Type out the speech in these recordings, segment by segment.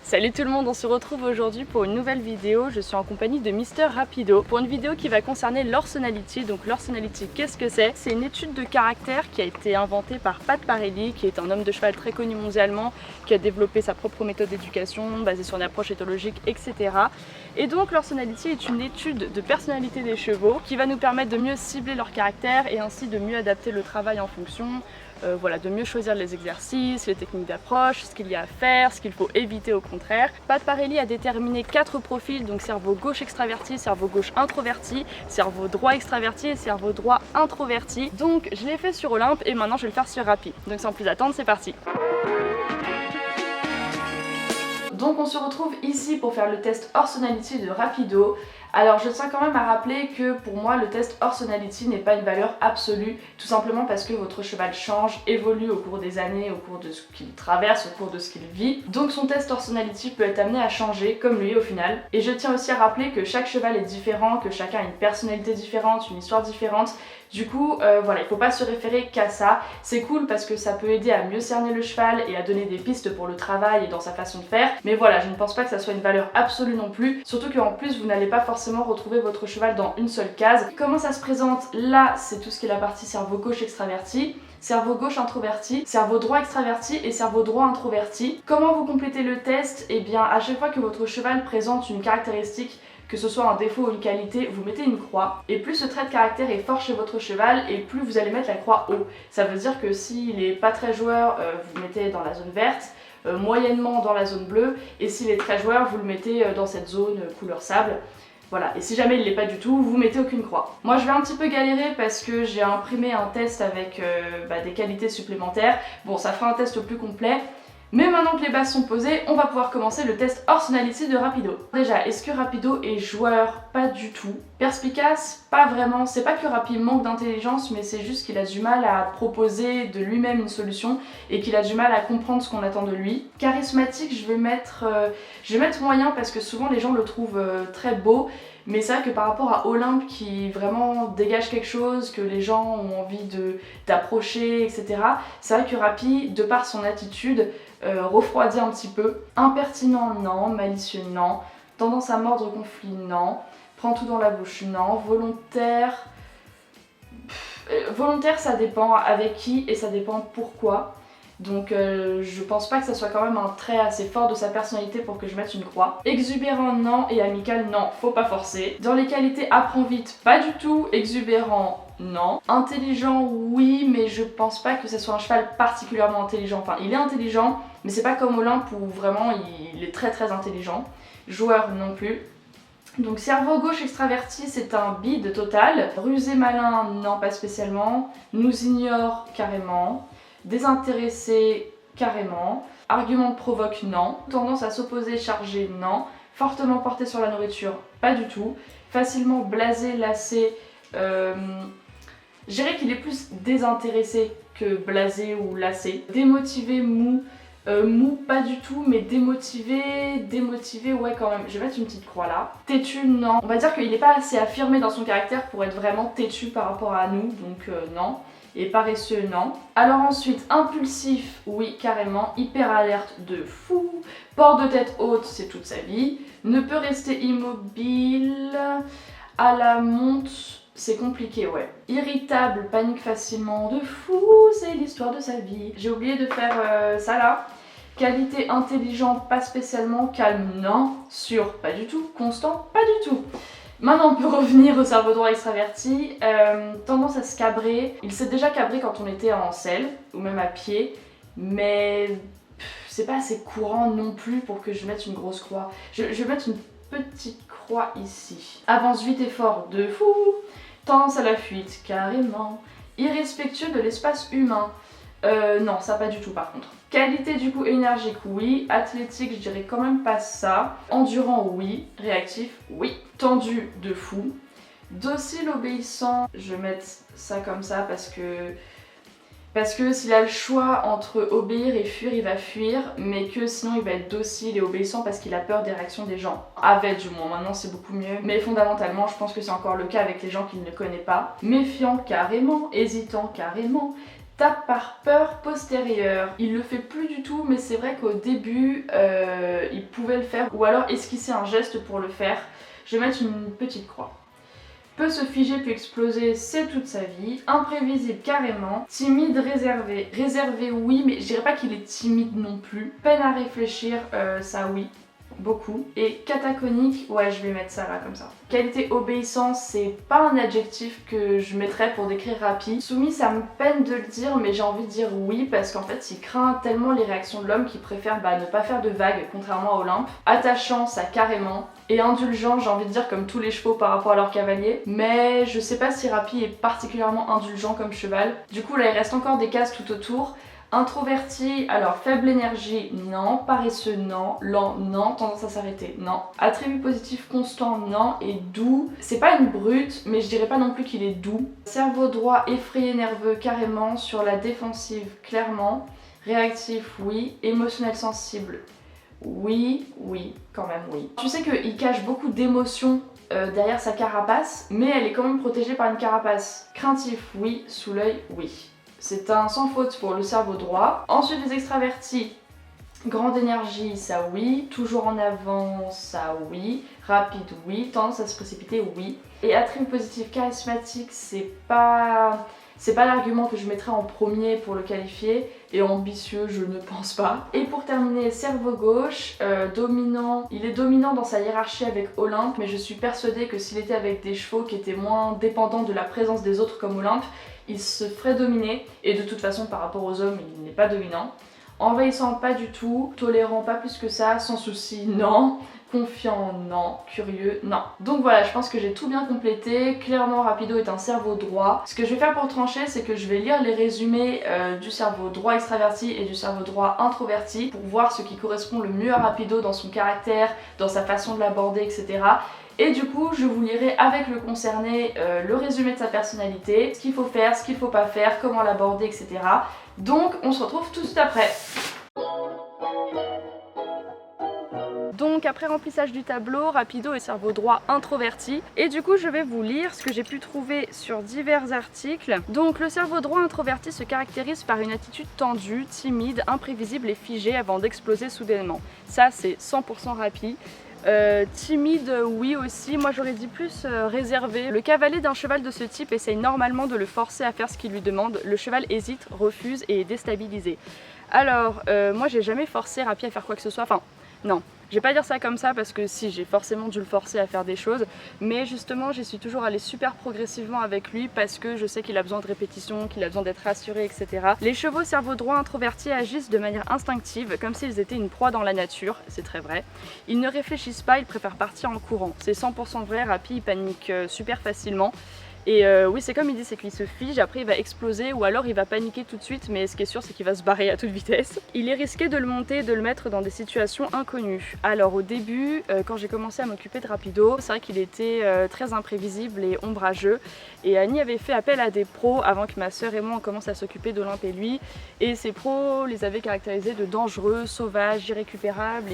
Salut tout le monde, on se retrouve aujourd'hui pour une nouvelle vidéo. Je suis en compagnie de Mister Rapido pour une vidéo qui va concerner l'Orsonality. Donc l'Orsonality, qu'est-ce que c'est? C'est une étude de caractère qui a été inventée par Pat Parelli, qui est un homme de cheval très connu mondialement, qui a développé sa propre méthode d'éducation basée sur une approche éthologique, etc. Et donc l'Orsonality est une étude de personnalité des chevaux qui va nous permettre de mieux cibler leur caractère et ainsi de mieux adapter le travail en fonction. Voilà, de mieux choisir les exercices, les techniques d'approche, ce qu'il y a à faire, ce qu'il faut éviter au contraire. Pat Parelli a déterminé 4 profils, donc cerveau gauche extraverti, cerveau gauche introverti, cerveau droit extraverti et cerveau droit introverti. Donc je l'ai fait sur Olympe et maintenant je vais le faire sur Rappi. Donc sans plus attendre, c'est parti. Donc on se retrouve ici pour faire le test Orsonality de Rapido. Alors je tiens quand même à rappeler que pour moi le test Orsonality n'est pas une valeur absolue, tout simplement parce que votre cheval change, évolue au cours des années, au cours de ce qu'il traverse, au cours de ce qu'il vit. Donc son test Orsonality peut être amené à changer, comme lui au final. Et je tiens aussi à rappeler que chaque cheval est différent, que chacun a une personnalité différente, une histoire différente. Du coup, voilà, il ne faut pas se référer qu'à ça. C'est cool parce que ça peut aider à mieux cerner le cheval et à donner des pistes pour le travail et dans sa façon de faire. Mais voilà, je ne pense pas que ça soit une valeur absolue non plus. Surtout qu'en plus, vous n'allez pas forcément retrouver votre cheval dans une seule case. Comment ça se présente? Là, c'est tout ce qui est la partie cerveau gauche extraverti, cerveau gauche introverti, cerveau droit extraverti et cerveau droit introverti. Comment vous complétez le test? Eh bien, à chaque fois que votre cheval présente une caractéristique, que ce soit un défaut ou une qualité, vous mettez une croix. Et plus ce trait de caractère est fort chez votre cheval, et plus vous allez mettre la croix haut. Ça veut dire que s'il est pas très joueur, vous le mettez dans la zone verte, moyennement dans la zone bleue, et s'il est très joueur, vous le mettez dans cette zone couleur sable. Voilà, et si jamais il l'est pas du tout, vous mettez aucune croix. Moi je vais un petit peu galérer parce que j'ai imprimé un test avec des qualités supplémentaires. Bon, ça fera un test plus complet. Mais maintenant que les bases sont posées, on va pouvoir commencer le test Orsonality de Rapido. Déjà, est-ce que Rapido est joueur? Pas du tout. Perspicace? Pas vraiment. C'est pas que Rapido manque d'intelligence, mais c'est juste qu'il a du mal à proposer de lui-même une solution et qu'il a du mal à comprendre ce qu'on attend de lui. Charismatique, je vais mettre moyen parce que souvent les gens le trouvent très beau. Mais c'est vrai que par rapport à Olympe qui vraiment dégage quelque chose, que les gens ont envie d'approcher, etc. C'est vrai que Rapi, de par son attitude, refroidit un petit peu. Impertinent, non. Malicieux, non. Tendance à mordre, conflit, non. Prend tout dans la bouche, non. Volontaire... volontaire, ça dépend avec qui et ça dépend pourquoi. Donc je pense pas que ça soit quand même un trait assez fort de sa personnalité pour que je mette une croix. Exubérant, non, et amical, non, faut pas forcer. Dans les qualités, apprend vite, pas du tout. Exubérant, non. Intelligent, oui, mais je pense pas que ça soit un cheval particulièrement intelligent. Enfin, il est intelligent, mais c'est pas comme Olympe où vraiment il est très très intelligent. Joueur non plus. Donc cerveau gauche extraverti, c'est un bide total. Rusé malin, non, pas spécialement. Nous ignore carrément. Désintéressé, carrément. Argument de provoque, non. Tendance à s'opposer, chargé, non. Fortement porté sur la nourriture, pas du tout. Facilement blasé, lassé, je dirais qu'il est plus désintéressé que blasé ou lassé. Démotivé, mou. Mou, pas du tout, mais démotivé, ouais quand même. Je vais mettre une petite croix là. Têtu, non. On va dire qu'il n'est pas assez affirmé dans son caractère pour être vraiment têtu par rapport à nous, donc non. Et paresseux, non. Alors ensuite, impulsif, oui, carrément. Hyper alerte de fou. Port de tête haute, c'est toute sa vie. Ne peut rester immobile. À la monte, c'est compliqué, ouais. Irritable, panique facilement de fou, c'est l'histoire de sa vie. J'ai oublié de faire ça là. Qualité intelligent, pas spécialement. Calme, non. Sûr, pas du tout. Constant, pas du tout. Maintenant on peut revenir au cerveau droit extraverti, tendance à se cabrer. Il s'est déjà cabré quand on était en selle ou même à pied, mais c'est pas assez courant non plus pour que je mette une grosse croix. Je vais mettre une petite croix ici. Avance vite et fort de fou, tendance à la fuite carrément, irrespectueux de l'espace humain. Non, ça pas du tout par contre. Qualité du coup énergique, oui. Athlétique, je dirais quand même pas ça. Endurant, oui. Réactif, oui. Tendu, de fou. Docile, obéissant, je vais mettre ça comme ça parce que s'il a le choix entre obéir et fuir, il va fuir, mais que sinon il va être docile et obéissant parce qu'il a peur des réactions des gens. Avec du moins, maintenant c'est beaucoup mieux. Mais fondamentalement, je pense que c'est encore le cas avec les gens qu'il ne connaît pas. Méfiant, carrément. Hésitant, carrément. Tape par peur postérieure. Il le fait plus du tout, mais c'est vrai qu'au début, il pouvait le faire ou alors esquisser un geste pour le faire. Je vais mettre une petite croix. Peut se figer puis exploser, c'est toute sa vie. Imprévisible carrément. Timide, réservé. Réservé oui, mais je dirais pas qu'il est timide non plus. Peine à réfléchir, ça oui. Beaucoup. Et cataconique, ouais je vais mettre ça là comme ça. Qualité obéissance, c'est pas un adjectif que je mettrais pour décrire Rappy. Soumis, ça me peine de le dire, mais j'ai envie de dire oui parce qu'en fait il craint tellement les réactions de l'homme qu'il préfère ne pas faire de vagues, contrairement à Olympe. Attachant, ça carrément. Et indulgent, j'ai envie de dire comme tous les chevaux par rapport à leur cavalier. Mais je sais pas si Rappy est particulièrement indulgent comme cheval. Du coup là il reste encore des cases tout autour. Introverti, alors faible énergie, non. Paresseux, non. Lent, non. Tendance à s'arrêter, non. Attribut positif constant, non. Et doux, c'est pas une brute, mais je dirais pas non plus qu'il est doux. Cerveau droit, effrayé, nerveux, carrément. Sur la défensive, clairement. Réactif, oui. Émotionnel, sensible, oui. Oui, quand même oui. Tu sais qu'il cache beaucoup d'émotions derrière sa carapace, mais elle est quand même protégée par une carapace. Craintif, oui. Sous l'œil, oui. C'est un sans faute pour le cerveau droit. Ensuite les extravertis, grande énergie, ça oui. Toujours en avant, ça oui. Rapide, oui. Tendance à se précipiter, oui. Et attribut positif charismatique, c'est pas l'argument que je mettrais en premier pour le qualifier. Et ambitieux, je ne pense pas. Et pour terminer, cerveau gauche, dominant. Il est dominant dans sa hiérarchie avec Olympe, mais je suis persuadée que s'il était avec des chevaux qui étaient moins dépendants de la présence des autres comme Olympe, il se ferait dominer. Et de toute façon, par rapport aux hommes, il n'est pas dominant. Envahissant, pas du tout. Tolérant, pas plus que ça. Sans souci, non. Confiant, non. Curieux, non. Donc voilà, je pense que j'ai tout bien complété. Clairement, Rapido est un cerveau droit. Ce que je vais faire pour trancher, c'est que je vais lire les résumés du cerveau droit extraverti et du cerveau droit introverti pour voir ce qui correspond le mieux à Rapido dans son caractère, dans sa façon de l'aborder, etc. Et du coup, je vous lirai avec le concerné le résumé de sa personnalité, ce qu'il faut faire, ce qu'il faut pas faire, comment l'aborder, etc. Donc, on se retrouve tout de suite après. Donc après remplissage du tableau, Rapido et cerveau droit introverti. Et du coup je vais vous lire ce que j'ai pu trouver sur divers articles. Donc le cerveau droit introverti se caractérise par une attitude tendue, timide, imprévisible et figée avant d'exploser soudainement. Ça c'est 100% Rappy. Timide, oui aussi, moi j'aurais dit plus réservé. Le cavalier d'un cheval de ce type essaye normalement de le forcer à faire ce qu'il lui demande. Le cheval hésite, refuse et est déstabilisé. Alors, moi j'ai jamais forcé Rappy à faire quoi que ce soit, enfin non. Je vais pas dire ça comme ça parce que si, j'ai forcément dû le forcer à faire des choses, mais justement j'y suis toujours allée super progressivement avec lui parce que je sais qu'il a besoin de répétition, qu'il a besoin d'être rassuré, etc. Les chevaux cerveau droit introvertis agissent de manière instinctive, comme s'ils étaient une proie dans la nature, c'est très vrai. Ils ne réfléchissent pas, ils préfèrent partir en courant. C'est 100% vrai, Rappy il panique super facilement. Et oui, c'est comme il dit, c'est qu'il se fige, après il va exploser ou alors il va paniquer tout de suite, mais ce qui est sûr c'est qu'il va se barrer à toute vitesse. Il est risqué de le monter et de le mettre dans des situations inconnues. Alors au début, quand j'ai commencé à m'occuper de Rapido, c'est vrai qu'il était très imprévisible et ombrageux. Et Annie avait fait appel à des pros avant que ma soeur et moi on commence à s'occuper d'Olympe et lui. Et ces pros les avaient caractérisés de dangereux, sauvages, irrécupérables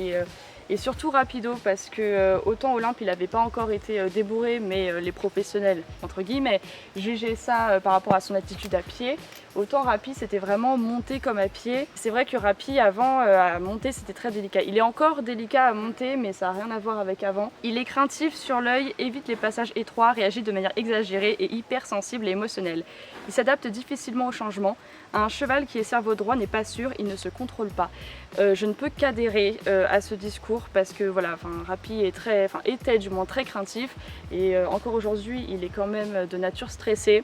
et surtout Rapido parce que autant Olympe il n'avait pas encore été débourré, mais les professionnels entre guillemets jugeaient ça par rapport à son attitude à pied, autant Rappy c'était vraiment monté comme à pied. C'est vrai que Rappy avant à monter c'était très délicat, il est encore délicat à monter mais ça n'a rien à voir avec avant. Il est craintif sur l'œil, évite les passages étroits, réagit de manière exagérée et hypersensible et émotionnelle. Il s'adapte difficilement au changement. Un cheval qui est cerveau droit n'est pas sûr, il ne se contrôle pas. Je ne peux qu'adhérer à ce discours parce que voilà, Rappy était du moins très craintif et encore aujourd'hui il est quand même de nature stressée.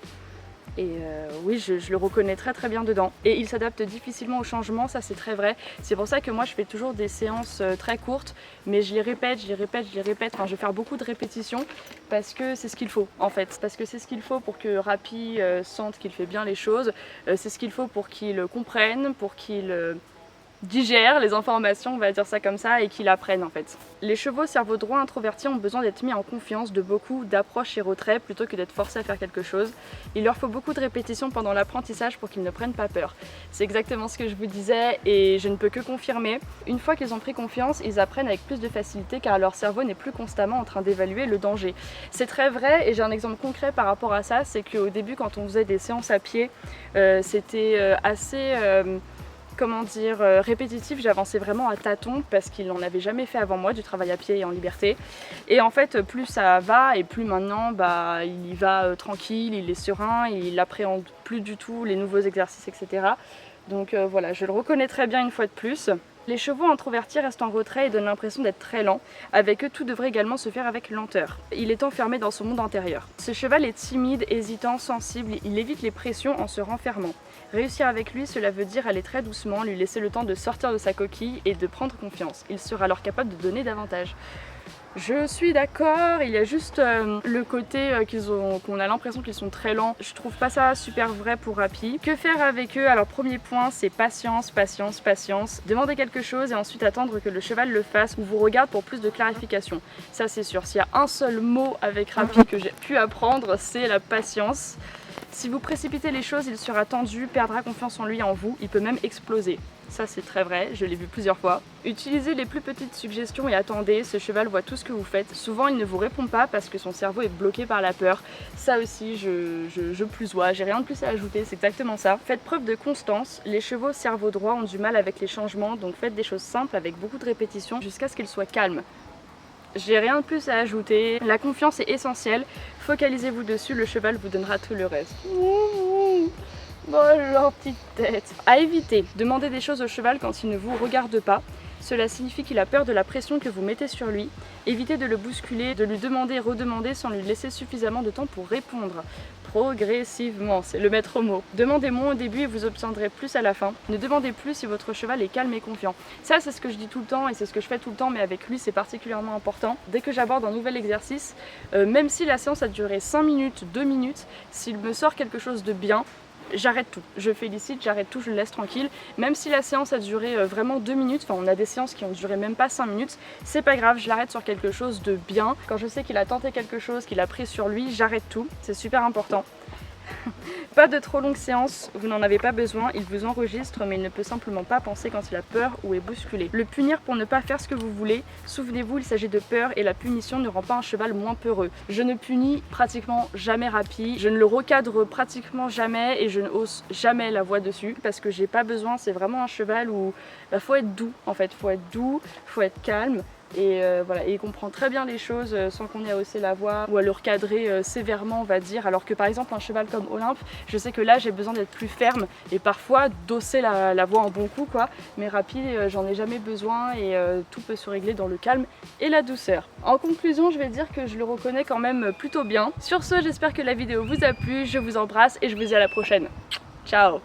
Et oui, je le reconnais très très bien dedans. Et il s'adapte difficilement au changement, ça c'est très vrai. C'est pour ça que moi je fais toujours des séances très courtes, mais je les répète, enfin je vais faire beaucoup de répétitions parce que c'est ce qu'il faut en fait. Parce que c'est ce qu'il faut pour que Rappy sente qu'il fait bien les choses, c'est ce qu'il faut pour qu'il comprenne, pour qu'il digère les informations, on va dire ça comme ça, et qu'il apprenne en fait. Les chevaux cerveau droit introvertis ont besoin d'être mis en confiance de beaucoup d'approches et retraits plutôt que d'être forcés à faire quelque chose. Il leur faut beaucoup de répétitions pendant l'apprentissage pour qu'ils ne prennent pas peur. C'est exactement ce que je vous disais et je ne peux que confirmer. Une fois qu'ils ont pris confiance, ils apprennent avec plus de facilité car leur cerveau n'est plus constamment en train d'évaluer le danger. C'est très vrai et j'ai un exemple concret par rapport à ça, c'est qu'au début quand on faisait des séances à pied, c'était assez... comment dire, répétitif, j'avançais vraiment à tâtons parce qu'il n'en avait jamais fait avant moi du travail à pied et en liberté. Et en fait, plus ça va et plus maintenant, il y va tranquille, il est serein, il appréhende plus du tout les nouveaux exercices, etc. Donc voilà, je le reconnais très bien une fois de plus. Les chevaux introvertis restent en retrait et donnent l'impression d'être très lents. Avec eux, tout devrait également se faire avec lenteur. Il est enfermé dans son monde intérieur. Ce cheval est timide, hésitant, sensible, il évite les pressions en se renfermant. Réussir avec lui, cela veut dire aller très doucement, lui laisser le temps de sortir de sa coquille et de prendre confiance. Il sera alors capable de donner davantage. Je suis d'accord, il y a juste le côté qu'on a l'impression qu'ils sont très lents. Je trouve pas ça super vrai pour Rapi. Que faire avec eux? Alors premier point, c'est patience, patience, patience. Demandez quelque chose et ensuite attendre que le cheval le fasse ou vous regarde pour plus de clarification. Ça c'est sûr, s'il y a un seul mot avec Rapi que j'ai pu apprendre, c'est la patience. Si vous précipitez les choses, il sera tendu, perdra confiance en lui et en vous, il peut même exploser. Ça c'est très vrai, je l'ai vu plusieurs fois. Utilisez les plus petites suggestions et attendez, ce cheval voit tout ce que vous faites. Souvent il ne vous répond pas parce que son cerveau est bloqué par la peur. Ça aussi je plus vois, j'ai rien de plus à ajouter, c'est exactement ça. Faites preuve de constance, les chevaux cerveau droit ont du mal avec les changements, donc faites des choses simples avec beaucoup de répétitions jusqu'à ce qu'ils soient calmes. J'ai rien de plus à ajouter, la confiance est essentielle, focalisez-vous dessus, le cheval vous donnera tout le reste. Oh, leur petite tête. À éviter, demandez des choses au cheval quand il ne vous regarde pas. Cela signifie qu'il a peur de la pression que vous mettez sur lui. Évitez de le bousculer, de lui demander et redemander sans lui laisser suffisamment de temps pour répondre. Progressivement, c'est le maître mot. Demandez moins au début et vous obtiendrez plus à la fin. Ne demandez plus si votre cheval est calme et confiant. Ça c'est ce que je dis tout le temps et c'est ce que je fais tout le temps, mais avec lui c'est particulièrement important. Dès que j'aborde un nouvel exercice, même si la séance a duré 5 minutes, 2 minutes, s'il me sort quelque chose de bien, j'arrête tout, je félicite, j'arrête tout, je le laisse tranquille. Même si la séance a duré vraiment 2 minutes, enfin on a des séances qui ont duré même pas 5 minutes, c'est pas grave, je l'arrête sur quelque chose de bien. Quand je sais qu'il a tenté quelque chose, qu'il a pris sur lui, j'arrête tout, c'est super important. Pas de trop longues séances, vous n'en avez pas besoin, il vous enregistre mais il ne peut simplement pas penser quand il a peur ou est bousculé. Le punir pour ne pas faire ce que vous voulez, souvenez-vous il s'agit de peur et la punition ne rend pas un cheval moins peureux. Je ne punis pratiquement jamais Rapi, je ne le recadre pratiquement jamais et je ne hausse jamais la voix dessus parce que j'ai pas besoin, c'est vraiment un cheval où faut être doux en fait, faut être doux, faut être calme. Et voilà, et il comprend très bien les choses sans qu'on ait à hausser la voix ou à le recadrer sévèrement on va dire, alors que par exemple un cheval comme Olympe, je sais que là j'ai besoin d'être plus ferme et parfois d'hausser la voix en bon coup quoi, mais Rapi j'en ai jamais besoin et tout peut se régler dans le calme et la douceur. En conclusion je vais dire que je le reconnais quand même plutôt bien. Sur ce j'espère que la vidéo vous a plu, je vous embrasse et je vous dis à la prochaine. Ciao.